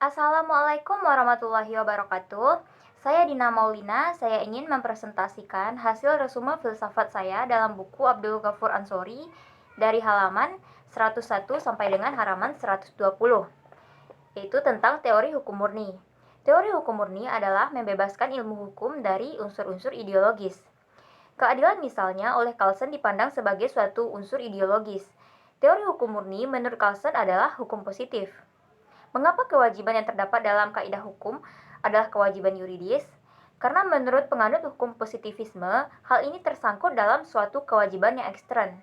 Assalamualaikum warahmatullahi wabarakatuh. Saya Dina Maulina, saya ingin mempresentasikan hasil resume filsafat saya dalam buku Abdul Ghafur Ansori dari halaman 101 sampai dengan halaman 120, yaitu tentang teori hukum murni. Teori hukum murni adalah membebaskan ilmu hukum dari unsur-unsur ideologis. Keadilan misalnya oleh Carlsen dipandang sebagai suatu unsur ideologis. Teori hukum murni menurut Carlsen adalah hukum positif. Mengapa kewajiban yang terdapat dalam kaidah hukum adalah kewajiban yuridis? Karena menurut penganut hukum positivisme, hal ini tersangkut dalam suatu kewajiban yang ekstern.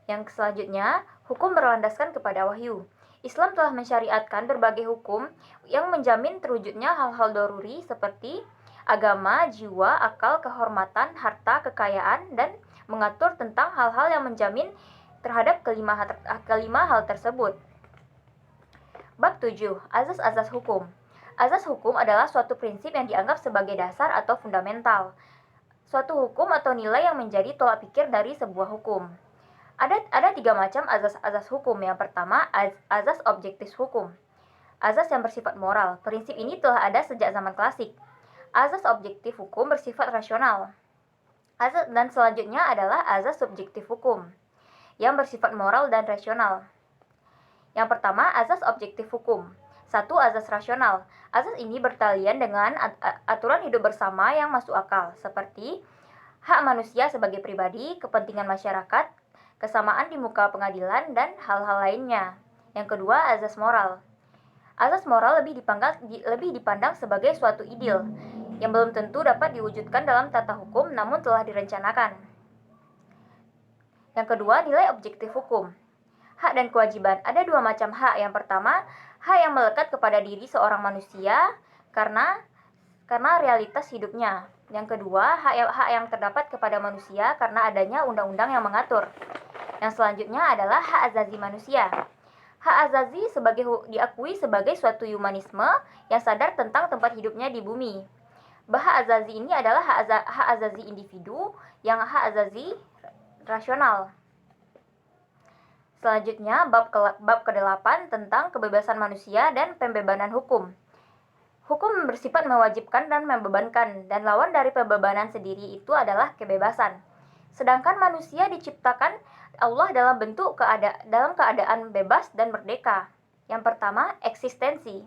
Yang selanjutnya, hukum berlandaskan kepada wahyu. Islam telah mensyariatkan berbagai hukum yang menjamin terwujudnya hal-hal doruri seperti agama, jiwa, akal, kehormatan, harta, kekayaan, dan mengatur tentang hal-hal yang menjamin terhadap kelima hal tersebut. Bab 7. Azas-azas hukum. Azas hukum adalah suatu prinsip yang dianggap sebagai dasar atau fundamental. Suatu hukum atau nilai yang menjadi tolak pikir dari sebuah hukum. Ada tiga macam azas-azas hukum. Yang pertama, azas objektif hukum. Azas yang bersifat moral. Prinsip ini telah ada sejak zaman klasik. Azas objektif hukum bersifat rasional. Dan selanjutnya adalah azas subjektif hukum, yang bersifat moral dan rasional. Yang pertama, azas objektif hukum. 1. Azas rasional. Azas ini bertalian dengan aturan hidup bersama yang masuk akal, seperti hak manusia sebagai pribadi, kepentingan masyarakat, kesamaan di muka pengadilan, dan hal-hal lainnya. Yang kedua, azas moral. Azas moral lebih dipandang sebagai suatu ideal yang belum tentu dapat diwujudkan dalam tata hukum, namun telah direncanakan. Yang kedua, nilai objektif hukum. Hak dan kewajiban. Ada dua macam hak. Yang pertama, hak yang melekat kepada diri seorang manusia karena realitas hidupnya. Yang kedua, hak yang terdapat kepada manusia karena adanya undang-undang yang mengatur. Yang selanjutnya adalah hak azazi manusia. Hak azazi diakui sebagai suatu humanisme yang sadar tentang tempat hidupnya di bumi. Hak azazi ini adalah hak azazi individu yang hak azazi rasional. Selanjutnya, bab ke-8 tentang kebebasan manusia dan pembebanan hukum. Hukum bersifat mewajibkan dan membebankan, dan lawan dari pembebanan sendiri itu adalah kebebasan. Sedangkan manusia diciptakan Allah dalam keadaan bebas dan merdeka. Yang pertama, eksistensi.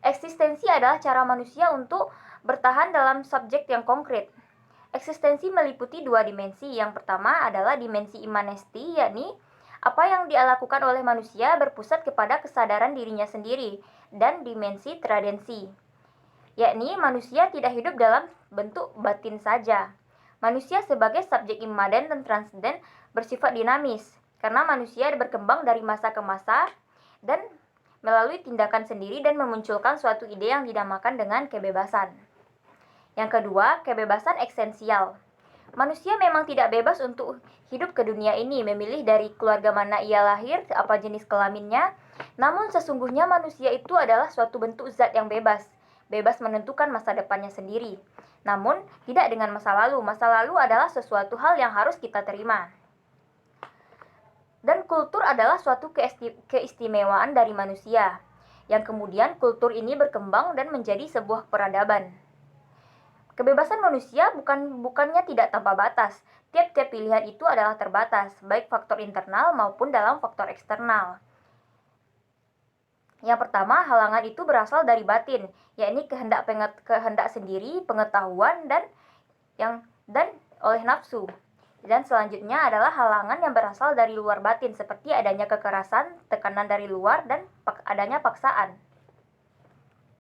Eksistensi adalah cara manusia untuk bertahan dalam subjek yang konkret. Eksistensi meliputi dua dimensi. Yang pertama adalah dimensi imanesti, yakni apa yang dia lakukan oleh manusia berpusat kepada kesadaran dirinya sendiri, dan dimensi tradensi, yakni manusia tidak hidup dalam bentuk batin saja. Manusia sebagai subjek imaden dan transenden bersifat dinamis, karena manusia berkembang dari masa ke masa dan melalui tindakan sendiri dan memunculkan suatu ide yang dinamakan dengan kebebasan. Yang kedua, kebebasan esensial. Manusia memang tidak bebas untuk hidup ke dunia ini, memilih dari keluarga mana ia lahir, apa jenis kelaminnya. Namun sesungguhnya manusia itu adalah suatu bentuk zat yang bebas menentukan masa depannya sendiri. Namun tidak dengan masa lalu. Masa lalu adalah sesuatu hal yang harus kita terima. Dan kultur adalah suatu keistimewaan dari manusia, yang kemudian kultur ini berkembang dan menjadi sebuah peradaban. Kebebasan manusia bukannya tidak tanpa batas. Tiap-tiap pilihan itu adalah terbatas, baik faktor internal maupun dalam faktor eksternal. Yang pertama, halangan itu berasal dari batin, yakni kehendak sendiri, pengetahuan, dan oleh nafsu. Dan selanjutnya adalah halangan yang berasal dari luar batin, seperti adanya kekerasan, tekanan dari luar, dan adanya paksaan.